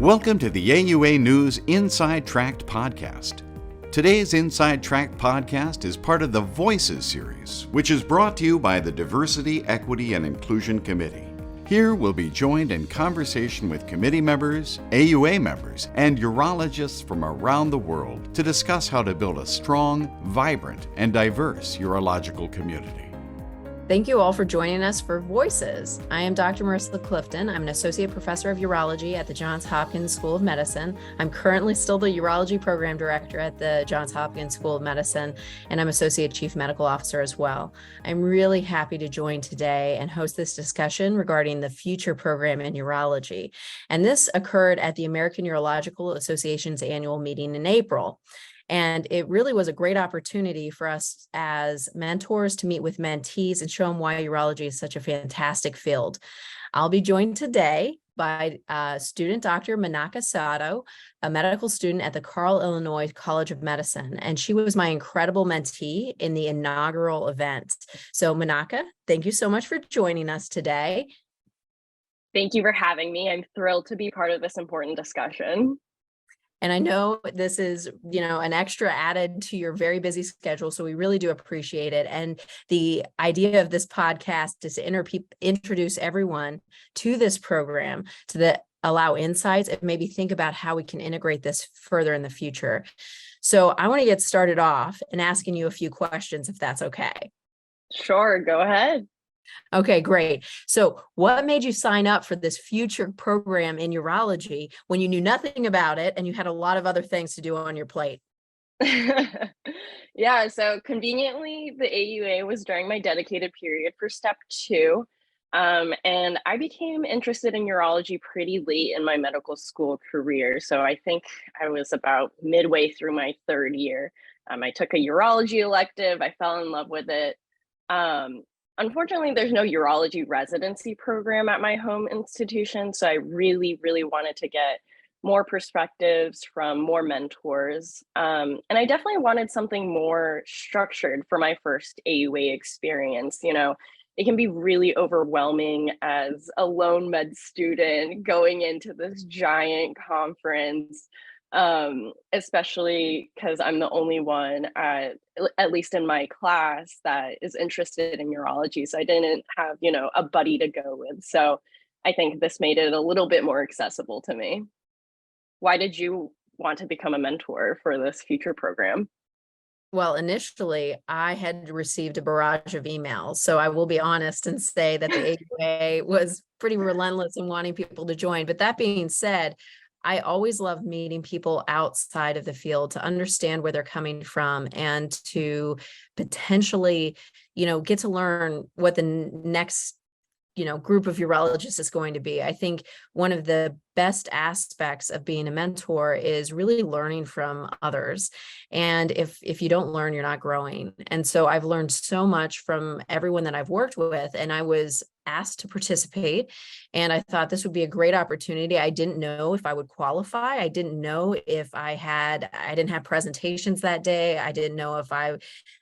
Welcome to the AUA News Inside Tract podcast. Today's Inside Tract podcast is part of the Voices series, which is brought to you by the Diversity, Equity, and Inclusion Committee. Here we'll be joined in conversation with committee members, AUA members, and urologists from around the world to discuss how to build a strong, vibrant, and diverse urological community. Thank you all for joining us for Voices. I am Dr. Marisa Clifton. I'm an associate professor of urology at the Johns Hopkins School of Medicine. I'm currently still the Urology Program director at the Johns Hopkins School of Medicine, and I'm associate chief medical officer as well. I'm really happy to join today and host this discussion regarding the future program in urology. And this occurred at the American Urological Association's annual meeting in April. And it really was a great opportunity for us as mentors to meet with mentees and show them why urology is such a fantastic field. I'll be joined today by student Dr. Manaka Sato, a medical student at the Carle, Illinois College of Medicine. And she was my incredible mentee in the inaugural event. So Manaka, thank you so much for joining us today. Thank you for having me. I'm thrilled to be part of this important discussion. And I know this is, an extra added to your very busy schedule. So we really do appreciate it. And the idea of this podcast is to introduce everyone to this program, to allow insights and maybe think about how we can integrate this further in the future. So I want to get started off and asking you a few questions, if that's okay. Sure, go ahead. Okay, great. So what made you sign up for this future program in urology when you knew nothing about it and you had a lot of other things to do on your plate? Yeah, so conveniently, the AUA was during my dedicated period for step 2. And I became interested in urology pretty late in my medical school career. So I think I was about midway through my 3rd year. I took a urology elective. I fell in love with it. Unfortunately, there's no urology residency program at my home institution, so I really, really wanted to get more perspectives from more mentors. And I definitely wanted something more structured for my first AUA experience. It can be really overwhelming as a lone med student going into this giant conference. Especially because I'm the only one at least in my class that is interested in urology. So I didn't have, a buddy to go with. So I think this made it a little bit more accessible to me. Why did you want to become a mentor for this future program? Well, initially, I had received a barrage of emails. So I will be honest and say that the AUA was pretty relentless in wanting people to join. But that being said, I always love meeting people outside of the field to understand where they're coming from and to potentially, get to learn what the next, group of urologists is going to be. I think one of the best aspects of being a mentor is really learning from others. And if you don't learn, you're not growing. And so I've learned so much from everyone that I've worked with, and I was asked to participate. And I thought this would be a great opportunity. I didn't know if I would qualify. I didn't know if I didn't have presentations that day. I didn't know if I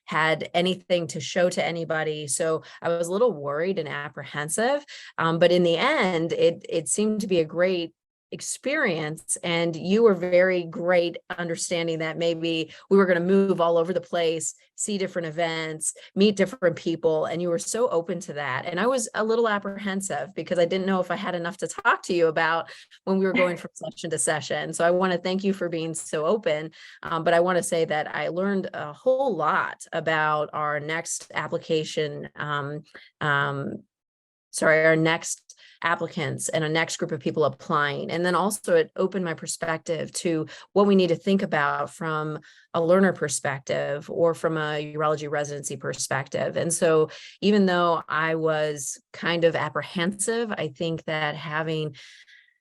had anything to show to anybody. So I was a little worried and apprehensive. But in the end, it seemed to be a great experience, and you were very great understanding that maybe we were going to move all over the place, see different events, meet different people, and you were so open to that. And I was a little apprehensive because I didn't know if I had enough to talk to you about when we were going from session to session. So I want to thank you for being so open, but I want to say that I learned a whole lot about our next application, our next applicants and a next group of people applying. And then also it opened my perspective to what we need to think about from a learner perspective or from a urology residency perspective. And so even though I was kind of apprehensive, I think that having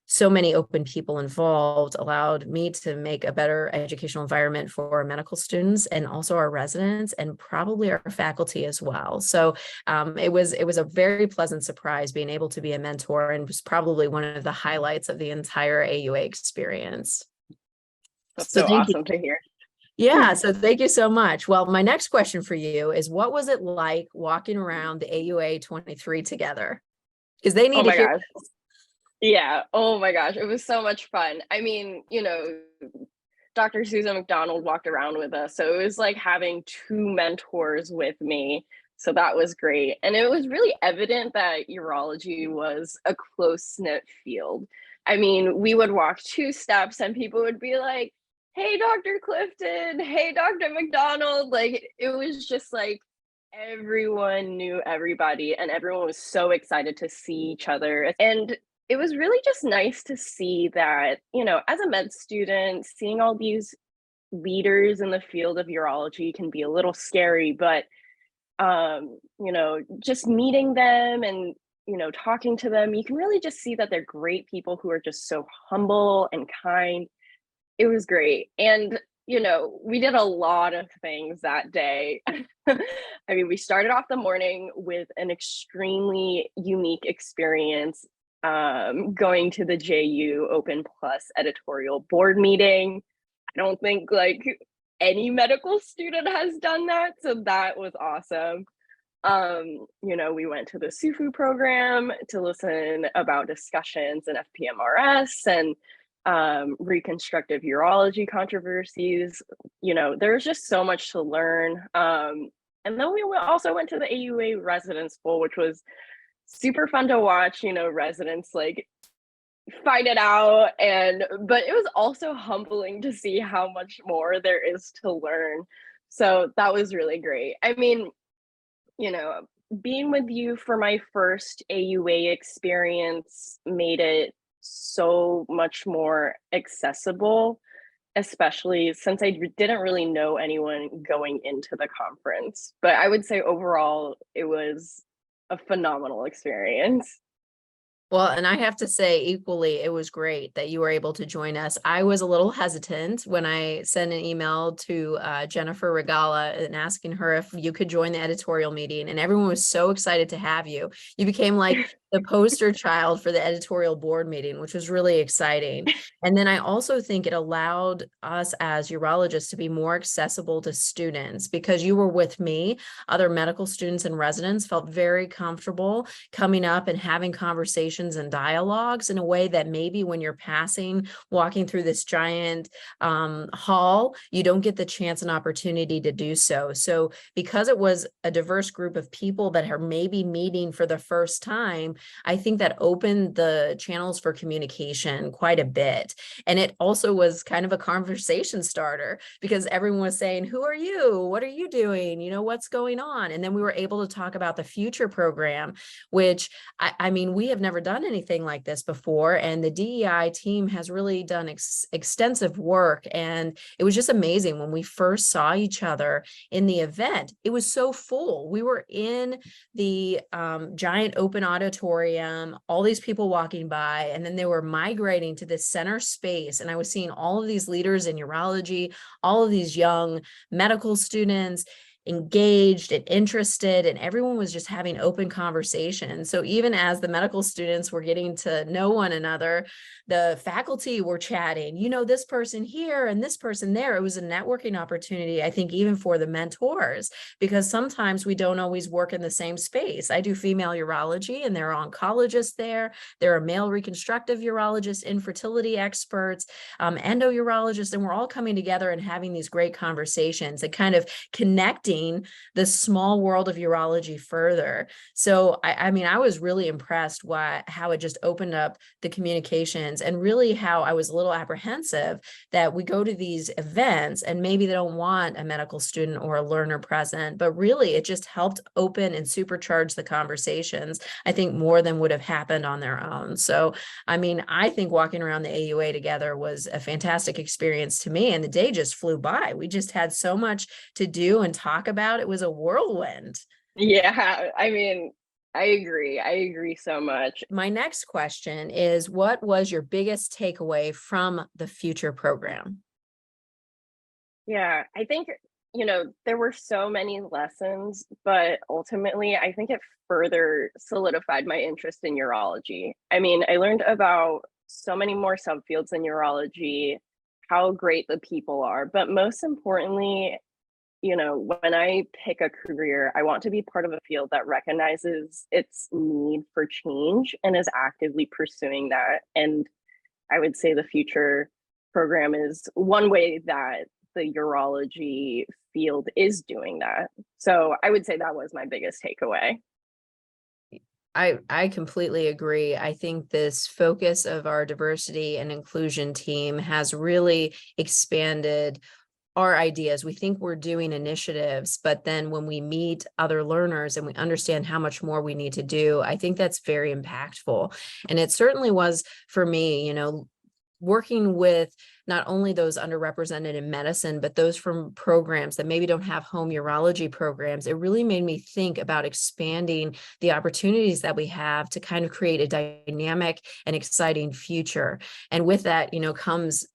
so many open people involved allowed me to make a better educational environment for our medical students and also our residents and probably our faculty as well. So it was a very pleasant surprise being able to be a mentor, and was probably one of the highlights of the entire AUA experience. That's so awesome to hear. Yeah, so thank you so much. Well, my next question for you is, what was it like walking around the AUA 23 together? Because they need to hear this. Yeah. Oh my gosh. It was so much fun. I mean, Dr. Susan McDonald walked around with us. So it was like having two mentors with me. So that was great. And it was really evident that urology was a close knit field. I mean, we would walk two steps and people would be like, hey, Dr. Clifton, hey, Dr. McDonald. Like, it was just like everyone knew everybody and everyone was so excited to see each other. And it was really just nice to see that, as a med student, seeing all these leaders in the field of urology can be a little scary, but just meeting them and talking to them, you can really just see that they're great people who are just so humble and kind. It was great. And we did a lot of things that day. I mean, we started off the morning with an extremely unique experience, going to the JU Open Plus editorial board meeting. I don't think like any medical student has done that, so that was awesome. We went to the SUFU program to listen about discussions in FPMRS and reconstructive urology controversies. There's just so much to learn. And then we also went to the AUA residence school, which was super fun to watch, residents like find it out. But it was also humbling to see how much more there is to learn. So that was really great. I mean, being with you for my first AUA experience made it so much more accessible, especially since I didn't really know anyone going into the conference. But I would say overall, it was a phenomenal experience. Well, and I have to say equally, it was great that you were able to join us. I was a little hesitant when I sent an email to Jennifer Regala and asking her if you could join the editorial meeting, and everyone was so excited to have you. You became like the poster child for the editorial board meeting, which was really exciting. And then I also think it allowed us as urologists to be more accessible to students because you were with me. Other medical students and residents felt very comfortable coming up and having conversations and dialogues in a way that maybe when you're walking through this giant hall, you don't get the chance and opportunity to do so. So because it was a diverse group of people that are maybe meeting for the first time, I think that opened the channels for communication quite a bit. And it also was kind of a conversation starter because everyone was saying, who are you? What are you doing? What's going on? And then we were able to talk about the future program, which I mean, we have never done anything like this before. And the DEI team has really done extensive work. And it was just amazing when we first saw each other in the event. It was so full. We were in the giant open auditorium, all these people walking by, and then they were migrating to this center space. And I was seeing all of these leaders in urology, all of these young medical students engaged and interested, and everyone was just having open conversation. So even as the medical students were getting to know one another, the faculty were chatting, this person here and this person there. It was a networking opportunity, I think, even for the mentors, because sometimes we don't always work in the same space. I do female urology and there are oncologists there. There are male reconstructive urologists, infertility experts, endourologists, and we're all coming together and having these great conversations and kind of connecting the small world of urology further. So I mean, I was really impressed how it just opened up the communications, and really how I was a little apprehensive that we go to these events and maybe they don't want a medical student or a learner present, but really it just helped open and supercharge the conversations, I think, more than would have happened on their own. So, I mean, I think walking around the AUA together was a fantastic experience to me, and the day just flew by. We just had so much to do and talk about. It was a whirlwind. Yeah, I mean, I agree. I agree so much. My next question is, what was your biggest takeaway from the future program? Yeah, I think, there were so many lessons, but ultimately, I think it further solidified my interest in urology. I mean, I learned about so many more subfields in urology, how great the people are, but most importantly, when I pick a career, I want to be part of a field that recognizes its need for change and is actively pursuing that. And I would say the future program is one way that the urology field is doing that. So I would say that was my biggest takeaway. I completely agree. I think this focus of our diversity and inclusion team has really expanded our ideas. We think we're doing initiatives, but then when we meet other learners and we understand how much more we need to do, I think that's very impactful. And it certainly was for me, working with not only those underrepresented in medicine, but those from programs that maybe don't have home urology programs. It really made me think about expanding the opportunities that we have to kind of create a dynamic and exciting future. And with that, comes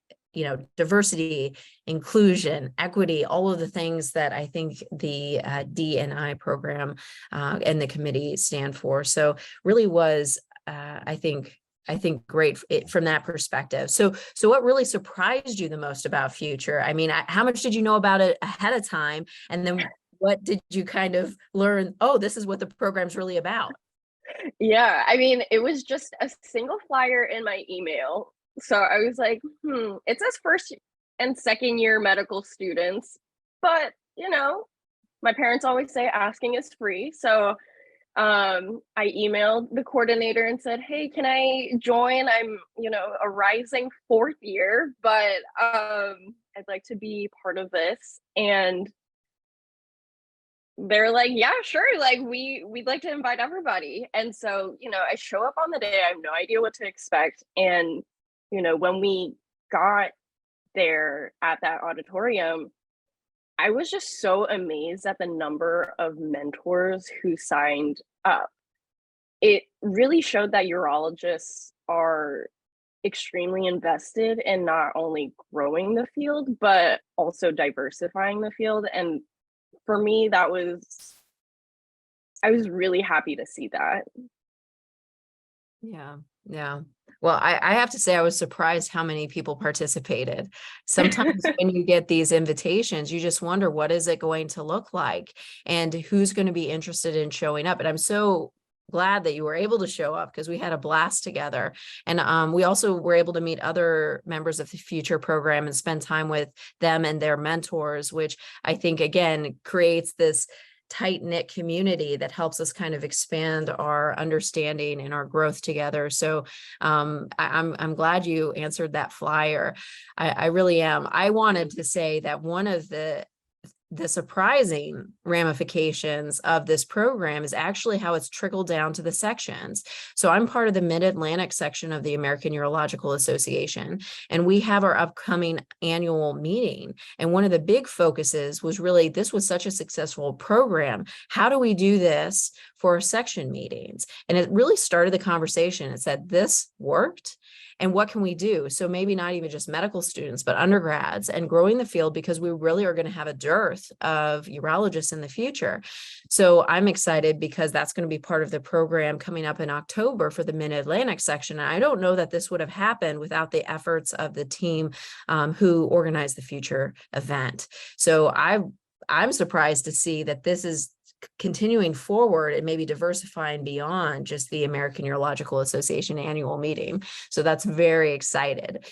diversity, inclusion, equity, all of the things that I think the D&I program and the committee stand for. So really was, I think great from that perspective. So what really surprised you the most about Future? I mean, how much did you know about it ahead of time? And then what did you kind of learn? Oh, this is what the program's really about. Yeah, I mean, it was just a single flyer in my email. So I was like, it says first and second year medical students, but my parents always say asking is free. So I emailed the coordinator and said, hey, can I join? I'm, a rising fourth year, but I'd like to be part of this. And they're like, yeah, sure. Like we'd like to invite everybody. And so, I show up on the day, I have no idea what to expect. And, when we got there at that auditorium, I was just so amazed at the number of mentors who signed up. It really showed that urologists are extremely invested in not only growing the field, but also diversifying the field. And for me, I was really happy to see that. Yeah. Well, I have to say, I was surprised how many people participated. Sometimes when you get these invitations, you just wonder, what is it going to look like and who's going to be interested in showing up? And I'm so glad that you were able to show up because we had a blast together. And we also were able to meet other members of the Future program and spend time with them and their mentors, which I think, again, creates this tight-knit community that helps us kind of expand our understanding and our growth together. So I'm glad you answered that flyer. I really am. I wanted to say that one of the surprising ramifications of this program is actually how it's trickled down to the sections. So I'm part of the Mid-Atlantic section of the American Urological Association, and we have our upcoming annual meeting. And one of the big focuses was really, this was such a successful program. How do we do this for our section meetings? And it really started the conversation. It said, this worked. And what can we do? So maybe not even just medical students, but undergrads, and growing the field, because we really are going to have a dearth of urologists in the future. So I'm excited because that's going to be part of the program coming up in October for the Mid-Atlantic section. And I don't know that this would have happened without the efforts of the team who organized the Future event. So I'm surprised to see that this is continuing forward and maybe diversifying beyond just the American Urological Association annual meeting. So that's very excited.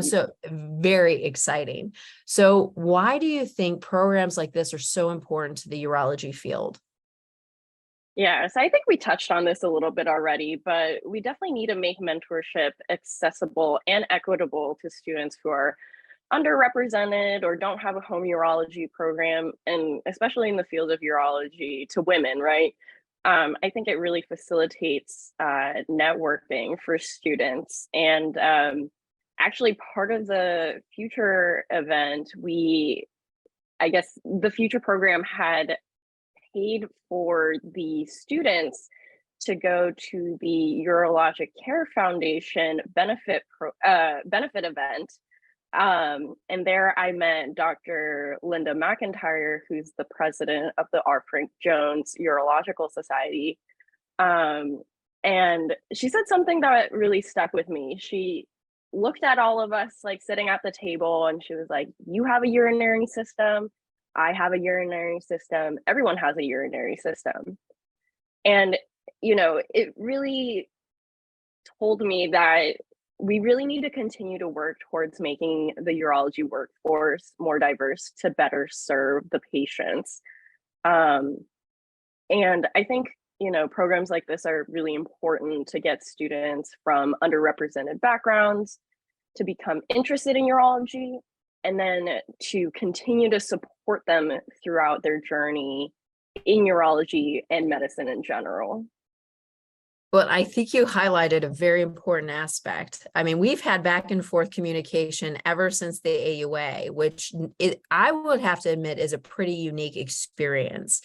So very exciting. So why do you think programs like this are so important to the urology field? Yeah, so I think we touched on this a little bit already, but we definitely need to make mentorship accessible and equitable to students who are underrepresented or don't have a home urology program, and especially in the field of urology, to women, right? I think it really facilitates networking for students. And actually, part of the Future event, I guess the Future program had paid for the students to go to the Urologic Care Foundation benefit event. And there I met Dr. Linda McIntyre, who's the president of the R. Frank Jones Urological Society. And she said something that really stuck with me. She looked at all of us like sitting at the table and she was like, you have a urinary system. I have a urinary system. Everyone has a urinary system. And, it really told me that we really need to continue to work towards making the urology workforce more diverse to better serve the patients. And I think, programs like this are really important to get students from underrepresented backgrounds to become interested in urology, and then to continue to support them throughout their journey in urology and medicine in general. Well, I think you highlighted a very important aspect. I mean, we've had back and forth communication ever since the AUA, which I would have to admit is a pretty unique experience.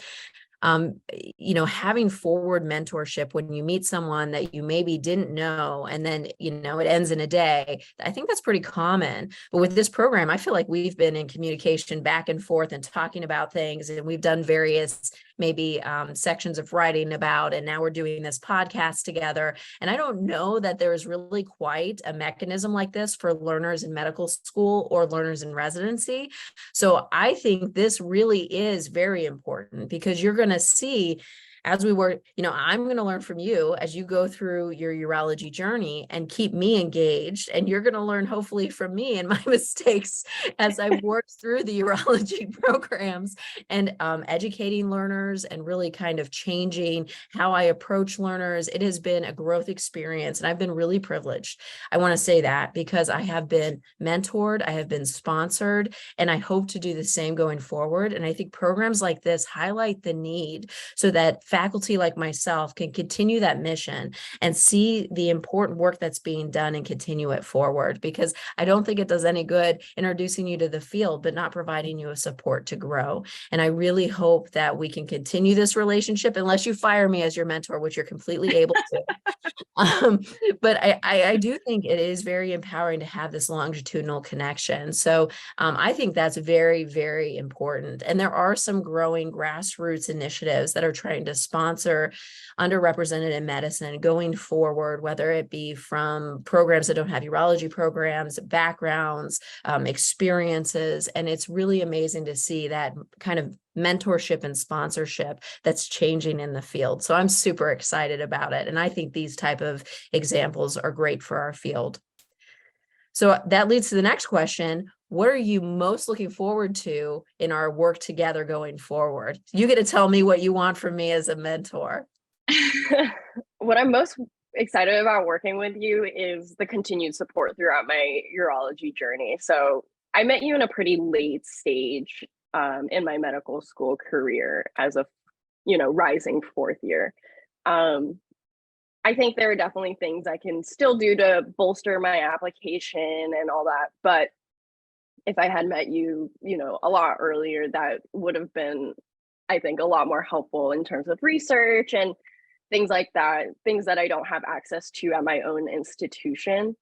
Having forward mentorship when you meet someone that you maybe didn't know, and then, it ends in a day, I think that's pretty common. But with this program, I feel like we've been in communication back and forth and talking about things, and we've done various maybe sections of writing about, and now we're doing this podcast together. And I don't know that there is really quite a mechanism like this for learners in medical school or learners in residency. So I think this really is very important, because you're going to see, as we were, I'm going to learn from you as you go through your urology journey and keep me engaged. And you're going to learn hopefully from me and my mistakes as I work through the urology programs, and educating learners and really kind of changing how I approach learners. It has been a growth experience, and I've been really privileged. I want to say that because I have been mentored, I have been sponsored, and I hope to do the same going forward. And I think programs like this highlight the need so that faculty like myself can continue that mission and see the important work that's being done and continue it forward, because I don't think it does any good introducing you to the field but not providing you a support to grow. And I really hope that we can continue this relationship, unless you fire me as your mentor, which you're completely able to. But I do think it is very empowering to have this longitudinal connection. So I think that's very, very important. And there are some growing grassroots initiatives that are trying to sponsor underrepresented in medicine going forward, whether it be from programs that don't have urology programs, backgrounds, experiences. And it's really amazing to see that kind of mentorship and sponsorship that's changing in the field. So I'm super excited about it. And I think these type of examples are great for our field. So that leads to the next question. What are you most looking forward to in our work together going forward? You get to tell me what you want from me as a mentor. What I'm most excited about working with you is the continued support throughout my urology journey. So I met you in a pretty late stage in my medical school career as a, rising fourth year. I think there are definitely things I can still do to bolster my application and all that. But if I had met you, a lot earlier, that would have been, I think, a lot more helpful in terms of research and things like that, things that I don't have access to at my own institution.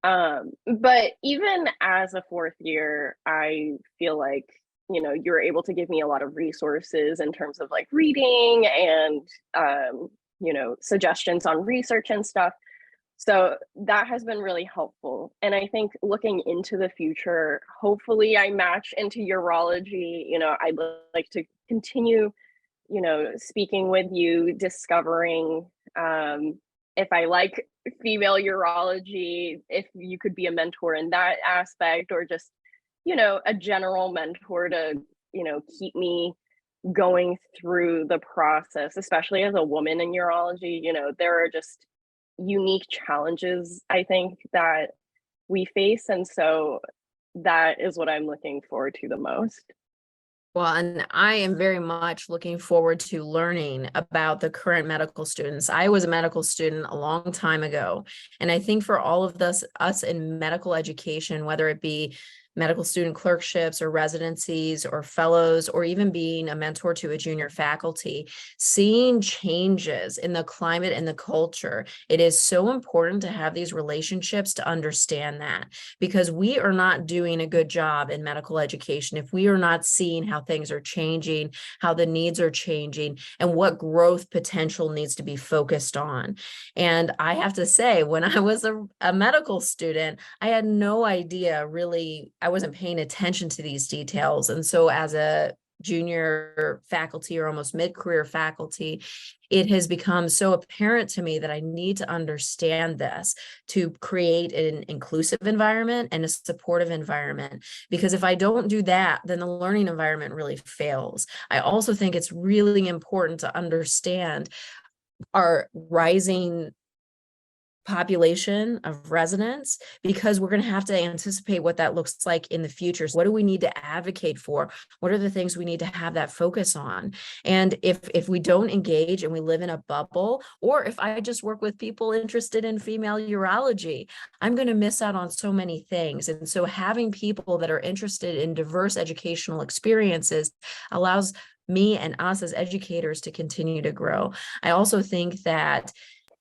But even as a fourth year, I feel like, you're able to give me a lot of resources in terms of like reading and, suggestions on research and stuff. So that has been really helpful. And I think looking into the future, hopefully I match into urology. I'd like to continue, speaking with you, discovering if I like female urology, if you could be a mentor in that aspect, or just, a general mentor to, keep me going through the process, especially as a woman in urology. There are just unique challenges, I think, that we face. And so that is what I'm looking forward to the most. Well, and I am very much looking forward to learning about the current medical students. I was a medical student a long time ago. And I think for all of us in medical education, whether it be medical student clerkships or residencies or fellows, or even being a mentor to a junior faculty, seeing changes in the climate and the culture, it is so important to have these relationships to understand that, because we are not doing a good job in medical education if we are not seeing how things are changing, how the needs are changing, and what growth potential needs to be focused on. And I have to say, when I was a medical student, I had no idea really. I wasn't paying attention to these details. And so as a junior faculty or almost mid-career faculty, it has become so apparent to me that I need to understand this to create an inclusive environment and a supportive environment. Because if I don't do that, then the learning environment really fails. I also think it's really important to understand our rising population of residents, because we're going to have to anticipate what that looks like in the future. So what do we need to advocate for? What are the things we need to have that focus on? And if we don't engage and we live in a bubble, or if I just work with people interested in female urology, I'm going to miss out on so many things. And so having people that are interested in diverse educational experiences allows me and us as educators to continue to grow. I also think that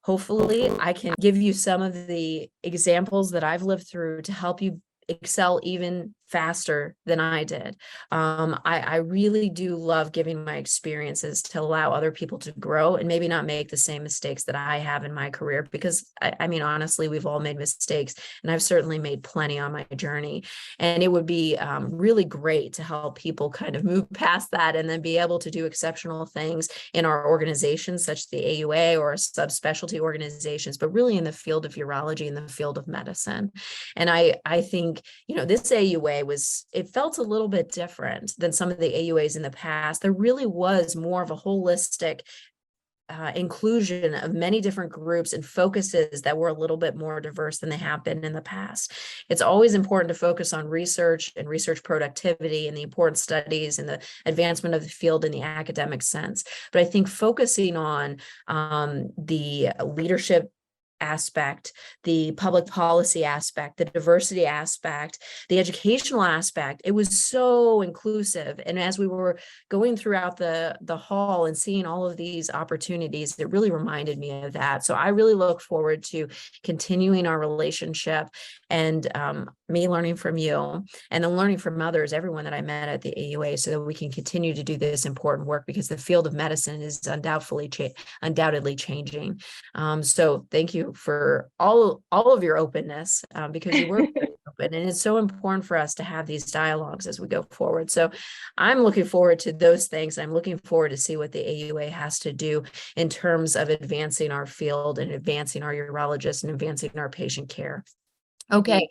hopefully I can give you some of the examples that I've lived through to help you excel even faster than I did. I really do love giving my experiences to allow other people to grow and maybe not make the same mistakes that I have in my career, because I mean, honestly, we've all made mistakes, and I've certainly made plenty on my journey. And it would be really great to help people kind of move past that and then be able to do exceptional things in our organizations, such as the AUA or subspecialty organizations, but really in the field of urology and the field of medicine. And I think, you know, this AUA it felt a little bit different than some of the AUAs in the past. There really was more of a holistic inclusion of many different groups and focuses that were a little bit more diverse than they have been in the past. It's always important to focus on research and research productivity and the important studies and the advancement of the field in the academic sense. But I think focusing on the leadership aspect, the public policy aspect, the diversity aspect, the educational aspect, it was so inclusive. And as we were going throughout the hall and seeing all of these opportunities, it really reminded me of that. So I really look forward to continuing our relationship and me learning from you and then learning from others, everyone that I met at the AUA, so that we can continue to do this important work, because the field of medicine is undoubtedly changing. So thank you for all of your openness, because you were very open, and it's so important for us to have these dialogues as we go forward. So I'm looking forward to those things. I'm looking forward to see what the AUA has to do in terms of advancing our field and advancing our urologists and advancing our patient care. Okay,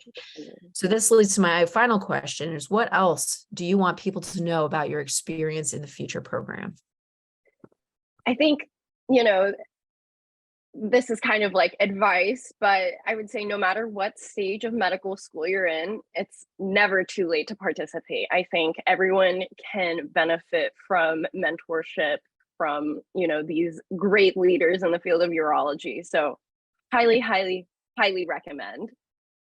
so this leads to my final question is, what else do you want people to know about your experience in the future program? I think, you know, this is kind of like advice, but I would say no matter what stage of medical school you're in, it's never too late to participate. I think everyone can benefit from mentorship from, you know, these great leaders in the field of urology. So highly, highly, highly recommend.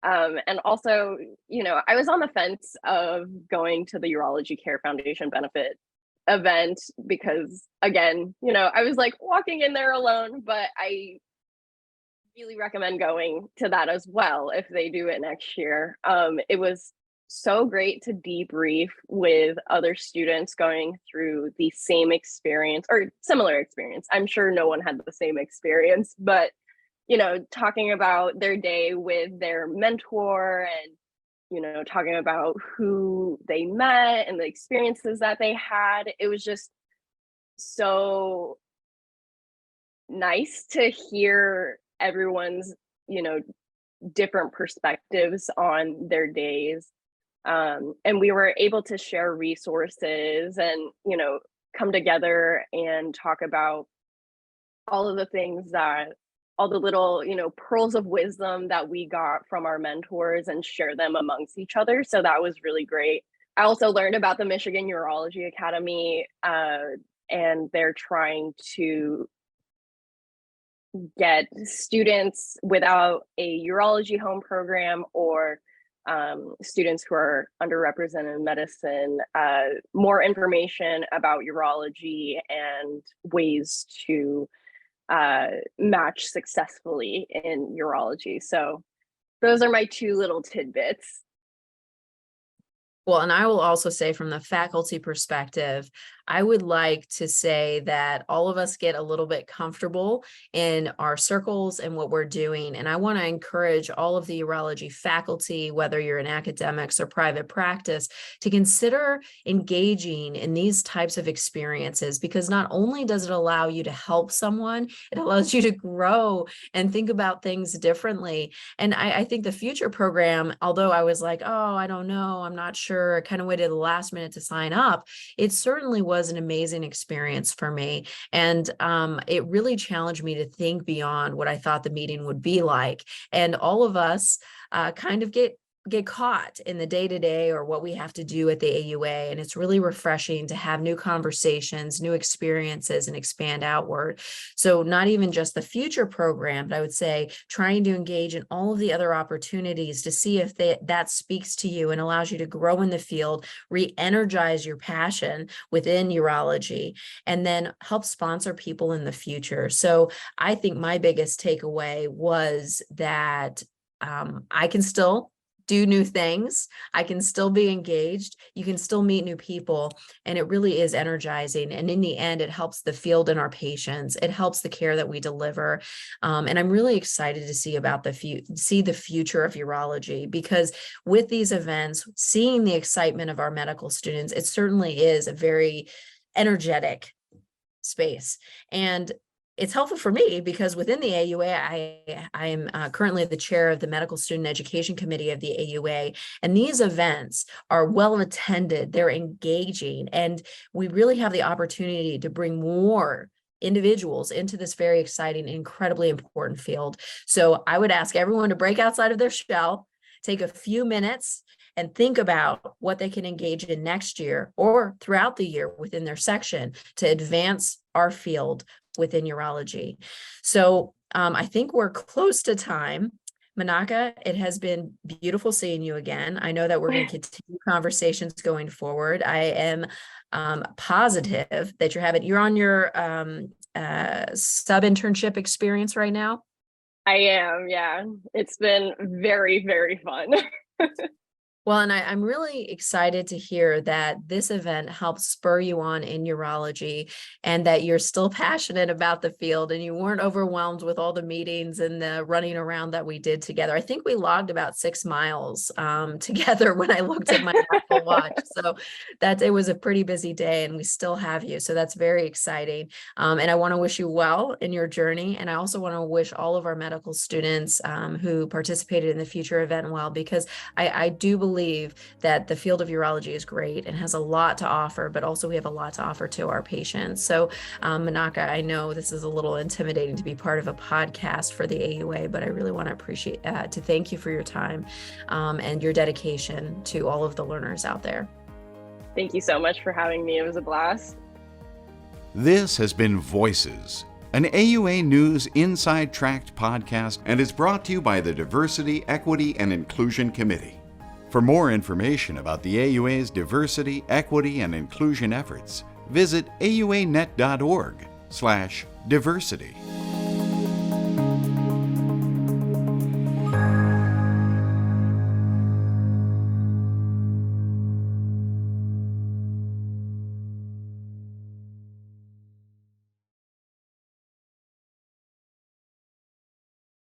And also, you know, I was on the fence of going to the Urology Care Foundation benefit event because, again, you know, I was like walking in there alone, but I really recommend going to that as well if they do it next year. It was so great to debrief with other students going through the same experience or similar experience. I'm sure no one had the same experience, but you know, talking about their day with their mentor and, you know, talking about who they met and the experiences that they had. It was just so nice to hear everyone's, you know, different perspectives on their days. And we were able to share resources and, you know, come together and talk about all of the things that all the little, you know, pearls of wisdom that we got from our mentors and share them amongst each other. So that was really great. I also learned about the Michigan Urology Academy, and they're trying to get students without a urology home program or students who are underrepresented in medicine more information about urology and ways to match successfully in urology. So those are my two little tidbits. Well, and I will also say from the faculty perspective, I would like to say that all of us get a little bit comfortable in our circles and what we're doing. And I want to encourage all of the urology faculty, whether you're in academics or private practice, to consider engaging in these types of experiences, because not only does it allow you to help someone, it allows you to grow and think about things differently. And I think the future program, although I was like, oh, I don't know, I'm not sure, I kind of waited the last minute to sign up, it certainly was an amazing experience for me. And it really challenged me to think beyond what I thought the meeting would be like. And all of us kind of get caught in the day-to-day or what we have to do at the AUA. And it's really refreshing to have new conversations, new experiences, and expand outward. So not even just the future program, but I would say trying to engage in all of the other opportunities to see if that speaks to you and allows you to grow in the field, re-energize your passion within urology, and then help sponsor people in the future. So I think my biggest takeaway was that I can still do new things. I can still be engaged. You can still meet new people. And it really is energizing. And in the end, it helps the field and our patients. It helps the care that we deliver. And I'm really excited to see about the future of urology, because with these events, seeing the excitement of our medical students, it certainly is a very energetic space. And it's helpful for me because within the AUA, I am currently the chair of the Medical Student Education Committee of the AUA. And these events are well attended, they're engaging, and we really have the opportunity to bring more individuals into this very exciting, incredibly important field. So I would ask everyone to break outside of their shell, take a few minutes, and think about what they can engage in next year or throughout the year within their section to advance our field within urology. So I think we're close to time. Manaka, it has been beautiful seeing you again. I know that we're going to continue conversations going forward. I am positive that you're on your sub-internship experience right now. I am, yeah. It's been very, very fun. Well, and I'm really excited to hear that this event helps spur you on in urology and that you're still passionate about the field and you weren't overwhelmed with all the meetings and the running around that we did together. I think we logged about 6 miles together when I looked at my Apple Watch. So it was a pretty busy day and we still have you. So that's very exciting. And I want to wish you well in your journey. And I also want to wish all of our medical students who participated in the future event well, because I do believe that the field of urology is great and has a lot to offer, but also we have a lot to offer to our patients. So Manaka, I know this is a little intimidating to be part of a podcast for the AUA, but I really want to thank you for your time and your dedication to all of the learners out there. Thank you so much for having me. It was a blast. This has been Voices, an AUA News Inside Tract podcast, and is brought to you by the Diversity, Equity, and Inclusion Committee. For more information about the AUA's diversity, equity, and inclusion efforts, visit auanet.org/diversity.